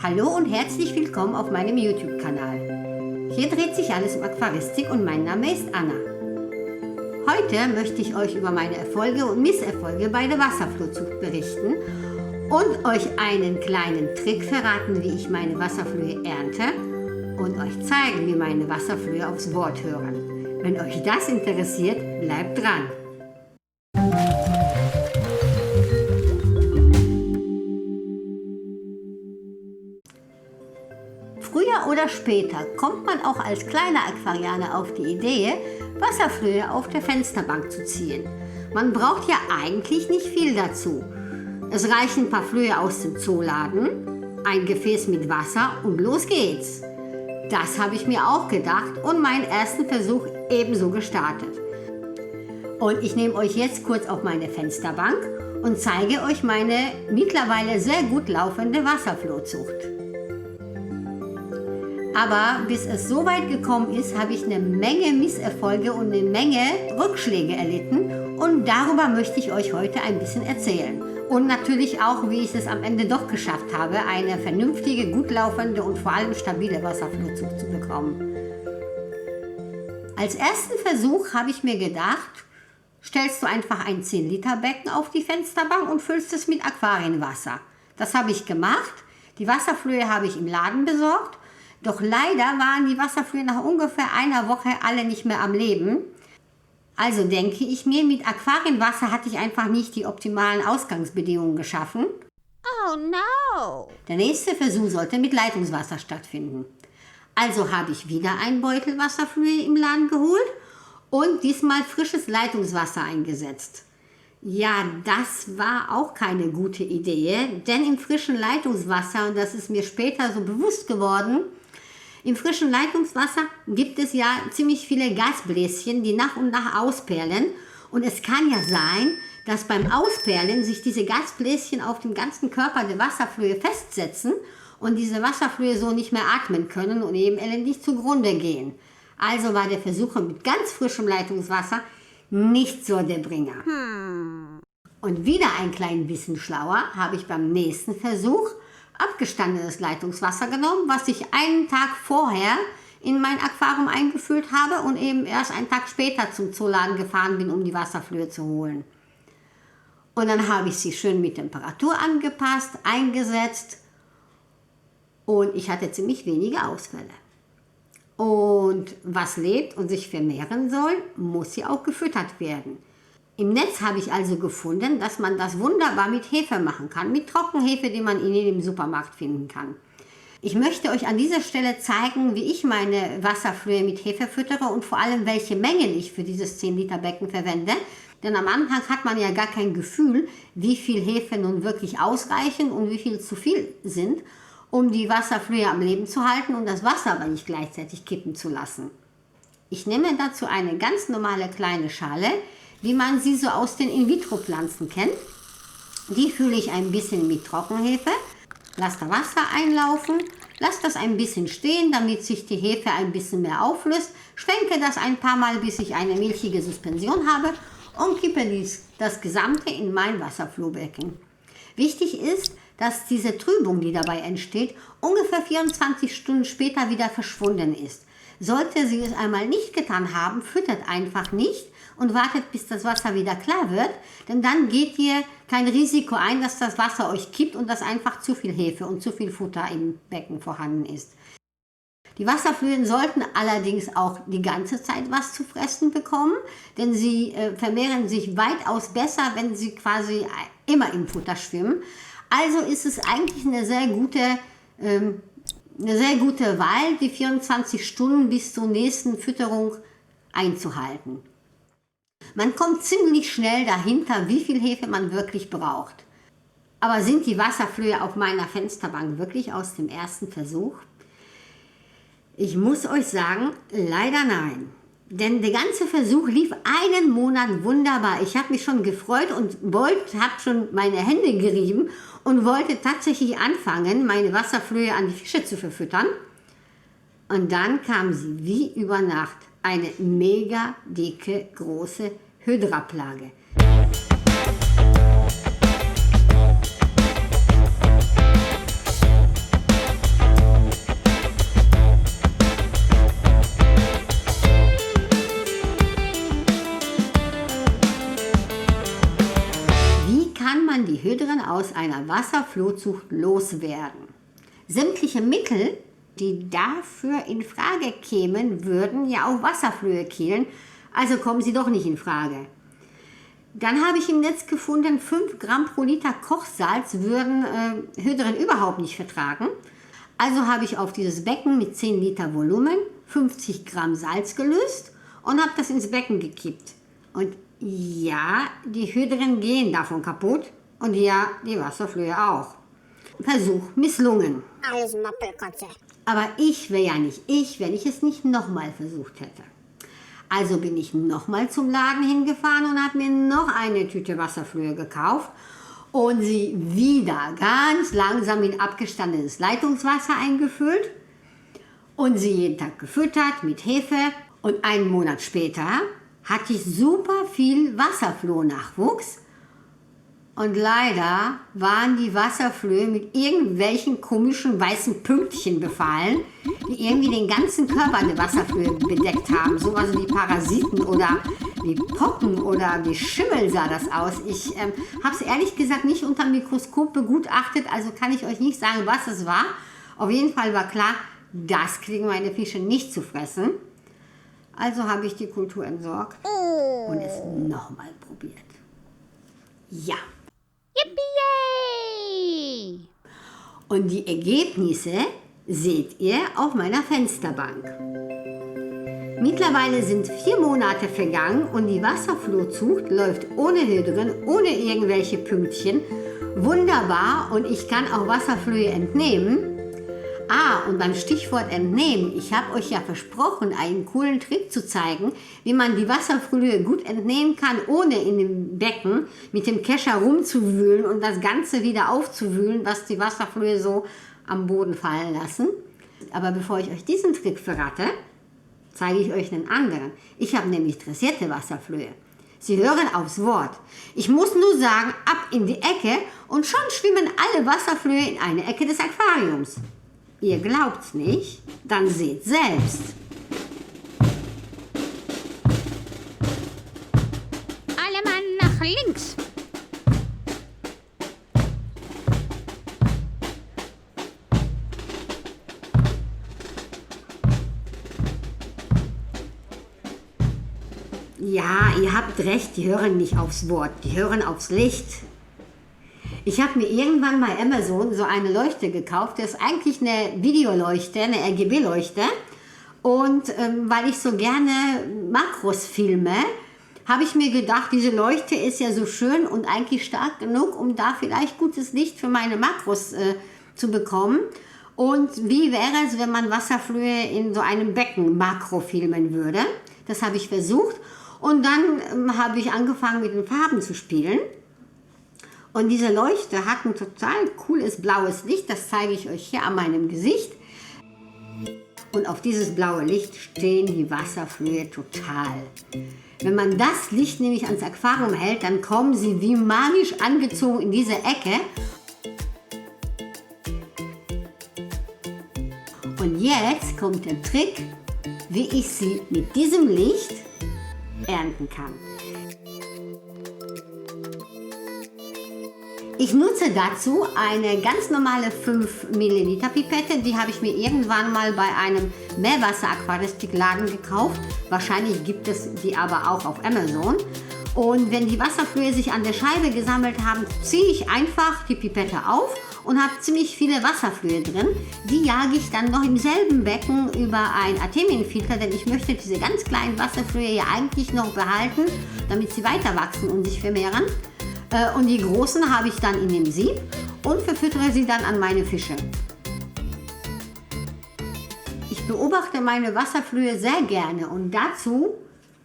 Hallo und herzlich willkommen auf meinem YouTube-Kanal. Hier dreht sich alles um Aquaristik und mein Name ist Anna. Heute möchte ich euch über meine Erfolge und Misserfolge bei der Wasserflohzucht berichten und euch einen kleinen Trick verraten, wie ich meine Wasserflöhe ernte und euch zeigen, wie meine Wasserflöhe aufs Wort hören. Wenn euch das interessiert, bleibt dran! Früher oder später kommt man auch als kleiner Aquarianer auf die Idee, Wasserflöhe auf der Fensterbank zu ziehen. Man braucht ja eigentlich nicht viel dazu. Es reichen ein paar Flöhe aus dem Zooladen, ein Gefäß mit Wasser und los geht's. Das habe ich mir auch gedacht und meinen ersten Versuch ebenso gestartet. Und ich nehme euch jetzt kurz auf meine Fensterbank und zeige euch meine mittlerweile sehr gut laufende Wasserflohzucht. Aber bis es so weit gekommen ist, habe ich eine Menge Misserfolge und eine Menge Rückschläge erlitten und darüber möchte ich euch heute ein bisschen erzählen. Und natürlich auch, wie ich es am Ende doch geschafft habe, eine vernünftige, gut laufende und vor allem stabile Wasserflohzucht zu bekommen. Als ersten Versuch habe ich mir gedacht, stellst du einfach ein 10-Liter-Becken auf die Fensterbank und füllst es mit Aquarienwasser. Das habe ich gemacht. Die Wasserflöhe habe ich im Laden besorgt. Doch leider waren die Wasserflöhe nach ungefähr einer Woche alle nicht mehr am Leben. Also denke ich mir, mit Aquarienwasser hatte ich einfach nicht die optimalen Ausgangsbedingungen geschaffen. Oh no! Der nächste Versuch sollte mit Leitungswasser stattfinden. Also habe ich wieder einen Beutel Wasserflöhe im Laden geholt und diesmal frisches Leitungswasser eingesetzt. Ja, das war auch keine gute Idee, denn im frischen Leitungswasser, und das ist mir später so bewusst geworden, im frischen Leitungswasser gibt es ja ziemlich viele Gasbläschen, die nach und nach ausperlen. Und es kann ja sein, dass beim Ausperlen sich diese Gasbläschen auf dem ganzen Körper der Wasserflöhe festsetzen und diese Wasserflöhe so nicht mehr atmen können und eben elendig zugrunde gehen. Also war der Versuch mit ganz frischem Leitungswasser nicht so der Bringer. Und wieder ein klein bisschen schlauer habe ich beim nächsten Versuch abgestandenes Leitungswasser genommen, was ich einen Tag vorher in mein Aquarium eingefüllt habe und eben erst einen Tag später zum Zooladen gefahren bin, um die Wasserflöhe zu holen. Und dann habe ich sie schön mit Temperatur angepasst, eingesetzt und ich hatte ziemlich wenige Ausfälle. Und was lebt und sich vermehren soll, muss ja auch gefüttert werden. Im Netz habe ich also gefunden, dass man das wunderbar mit Hefe machen kann, mit Trockenhefe, die man in jedem Supermarkt finden kann. Ich möchte euch an dieser Stelle zeigen, wie ich meine Wasserflöhe mit Hefe füttere und vor allem welche Mengen ich für dieses 10-Liter-Becken verwende. Denn am Anfang hat man ja gar kein Gefühl, wie viel Hefe nun wirklich ausreichen und wie viel zu viel sind, um die Wasserflöhe am Leben zu halten und das Wasser aber nicht gleichzeitig kippen zu lassen. Ich nehme dazu eine ganz normale kleine Schale, wie man sie so aus den In-vitro-Pflanzen kennt. Die fülle ich ein bisschen mit Trockenhefe, lasse da Wasser einlaufen, lasse das ein bisschen stehen, damit sich die Hefe ein bisschen mehr auflöst, schwenke das ein paar Mal, bis ich eine milchige Suspension habe und kippe das Gesamte in mein Wasserflohbecken. Wichtig ist, dass diese Trübung, die dabei entsteht, ungefähr 24 Stunden später wieder verschwunden ist. Sollte sie es einmal nicht getan haben, füttert einfach nicht und wartet, bis das Wasser wieder klar wird, denn dann geht ihr kein Risiko ein, dass das Wasser euch kippt und dass einfach zu viel Hefe und zu viel Futter im Becken vorhanden ist. Die Wasserflöhe sollten allerdings auch die ganze Zeit was zu fressen bekommen, denn sie vermehren sich weitaus besser, wenn sie quasi immer im Futter schwimmen. Also ist es eigentlich eine sehr gute Wahl, die 24 Stunden bis zur nächsten Fütterung einzuhalten. Man kommt ziemlich schnell dahinter, wie viel Hefe man wirklich braucht. Aber sind die Wasserflöhe auf meiner Fensterbank wirklich aus dem ersten Versuch? Ich muss euch sagen, leider nein. Denn der ganze Versuch lief einen Monat wunderbar. Ich habe mich schon gefreut und habe schon meine Hände gerieben und wollte tatsächlich anfangen, meine Wasserflöhe an die Fische zu verfüttern. Und dann kam sie wie über Nacht, eine mega dicke, große Hydra-Plage. aus einer Wasserflohzucht loswerden. Sämtliche Mittel, die dafür in Frage kämen, würden ja auch Wasserflöhe killen, also kommen sie doch nicht in Frage. Dann habe ich im Netz gefunden, 5 Gramm pro Liter Kochsalz würden Hydren überhaupt nicht vertragen. Also habe ich auf dieses Becken mit 10 Liter Volumen 50 Gramm Salz gelöst und habe das ins Becken gekippt. Und ja, die Hydren gehen davon kaputt und ja, die Wasserflöhe auch. Versuch misslungen. Alles Moppelkotze. Aber ich wäre ja nicht ich, wenn ich es nicht nochmal versucht hätte. Also bin ich nochmal zum Laden hingefahren und habe mir noch eine Tüte Wasserflöhe gekauft und sie wieder ganz langsam in abgestandenes Leitungswasser eingefüllt und sie jeden Tag gefüttert mit Hefe. Und einen Monat später hatte ich super viel Wasserflohnachwuchs. Und leider waren die Wasserflöhe mit irgendwelchen komischen weißen Pünktchen befallen, die irgendwie den ganzen Körper der Wasserflöhe bedeckt haben. Sowas wie Parasiten oder wie Pocken oder wie Schimmel sah das aus. Ich habe es ehrlich gesagt nicht unter dem Mikroskop begutachtet, also kann ich euch nicht sagen, was es war. Auf jeden Fall war klar, das kriegen meine Fische nicht zu fressen. Also habe ich die Kultur entsorgt und es nochmal probiert. Ja. Yippie! Und die Ergebnisse seht ihr auf meiner Fensterbank. Mittlerweile sind 4 Monate vergangen und die Wasserflohzucht läuft ohne Hydren, ohne irgendwelche Pünktchen. Wunderbar, und ich kann auch Wasserflöhe entnehmen. Und beim Stichwort entnehmen, ich habe euch ja versprochen, einen coolen Trick zu zeigen, wie man die Wasserflöhe gut entnehmen kann, ohne in dem Becken mit dem Kescher rumzuwühlen und das Ganze wieder aufzuwühlen, was die Wasserflöhe so am Boden fallen lassen. Aber bevor ich euch diesen Trick verrate, zeige ich euch einen anderen. Ich habe nämlich dressierte Wasserflöhe. Sie hören aufs Wort. Ich muss nur sagen, ab in die Ecke und schon schwimmen alle Wasserflöhe in eine Ecke des Aquariums. Ihr glaubt's nicht? Dann seht selbst. Alle Mann nach links. Ja, ihr habt recht, die hören nicht aufs Wort, die hören aufs Licht. Ich habe mir irgendwann bei Amazon so eine Leuchte gekauft. Das ist eigentlich eine Videoleuchte, eine RGB-Leuchte. Und weil ich so gerne Makros filme, habe ich mir gedacht, diese Leuchte ist ja so schön und eigentlich stark genug, um da vielleicht gutes Licht für meine Makros zu bekommen. Und wie wäre es, wenn man Wasserflöhe in so einem Becken Makro filmen würde? Das habe ich versucht. Und dann habe ich angefangen, mit den Farben zu spielen. Und diese Leuchte hat ein total cooles blaues Licht, das zeige ich euch hier an meinem Gesicht. Und auf dieses blaue Licht stehen die Wasserflöhe total. Wenn man das Licht nämlich ans Aquarium hält, dann kommen sie wie magisch angezogen in diese Ecke. Und jetzt kommt der Trick, wie ich sie mit diesem Licht ernten kann. Ich nutze dazu eine ganz normale 5 Milliliter Pipette, die habe ich mir irgendwann mal bei einem Meerwasser-Aquaristikladen gekauft. Wahrscheinlich gibt es die aber auch auf Amazon. Und wenn die Wasserflöhe sich an der Scheibe gesammelt haben, ziehe ich einfach die Pipette auf und habe ziemlich viele Wasserflöhe drin. Die jage ich dann noch im selben Becken über einen Artemienfilter, denn ich möchte diese ganz kleinen Wasserflöhe ja eigentlich noch behalten, damit sie weiter wachsen und sich vermehren. Und die großen habe ich dann in dem Sieb und verfüttere sie dann an meine Fische. Ich beobachte meine Wasserflöhe sehr gerne und dazu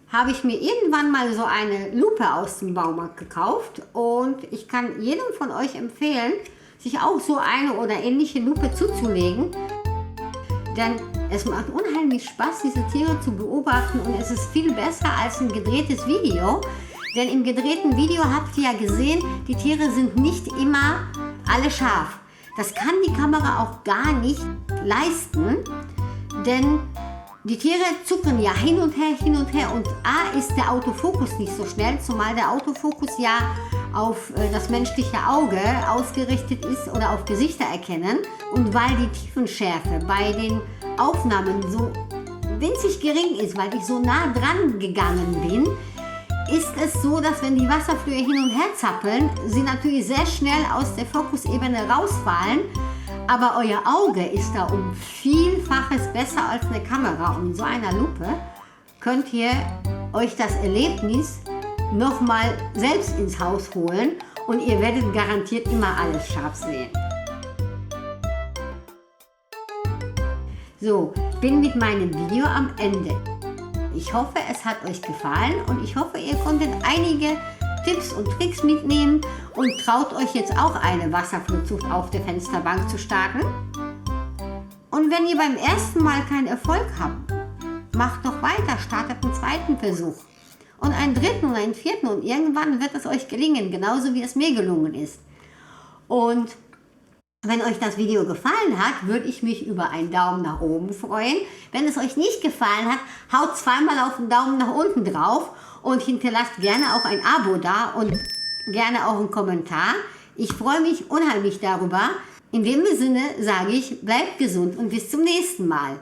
habe ich mir irgendwann mal so eine Lupe aus dem Baumarkt gekauft und ich kann jedem von euch empfehlen, sich auch so eine oder ähnliche Lupe zuzulegen, denn es macht unheimlich Spaß, diese Tiere zu beobachten und es ist viel besser als ein gedrehtes Video. Denn im gedrehten Video habt ihr ja gesehen, die Tiere sind nicht immer alle scharf. Das kann die Kamera auch gar nicht leisten, denn die Tiere zucken ja hin und her und A ist der Autofokus nicht so schnell, zumal der Autofokus ja auf das menschliche Auge ausgerichtet ist oder auf Gesichter erkennen. Und weil die Tiefenschärfe bei den Aufnahmen so winzig gering ist, weil ich so nah dran gegangen bin, ist es so, dass wenn die Wasserflöhe hin und her zappeln, sie natürlich sehr schnell aus der Fokusebene rausfallen. Aber euer Auge ist da um Vielfaches besser als eine Kamera. Und in so einer Lupe könnt ihr euch das Erlebnis nochmal selbst ins Haus holen und ihr werdet garantiert immer alles scharf sehen. So, bin mit meinem Video am Ende. Ich hoffe, es hat euch gefallen und ich hoffe, ihr konntet einige Tipps und Tricks mitnehmen und traut euch jetzt auch eine Wasserflugzucht auf der Fensterbank zu starten. Und wenn ihr beim ersten Mal keinen Erfolg habt, macht doch weiter, startet einen zweiten Versuch und einen dritten und einen vierten und irgendwann wird es euch gelingen, genauso wie es mir gelungen ist. Und wenn euch das Video gefallen hat, würde ich mich über einen Daumen nach oben freuen. Wenn es euch nicht gefallen hat, haut zweimal auf den Daumen nach unten drauf und hinterlasst gerne auch ein Abo da und gerne auch einen Kommentar. Ich freue mich unheimlich darüber. In dem Sinne sage ich, bleibt gesund und bis zum nächsten Mal.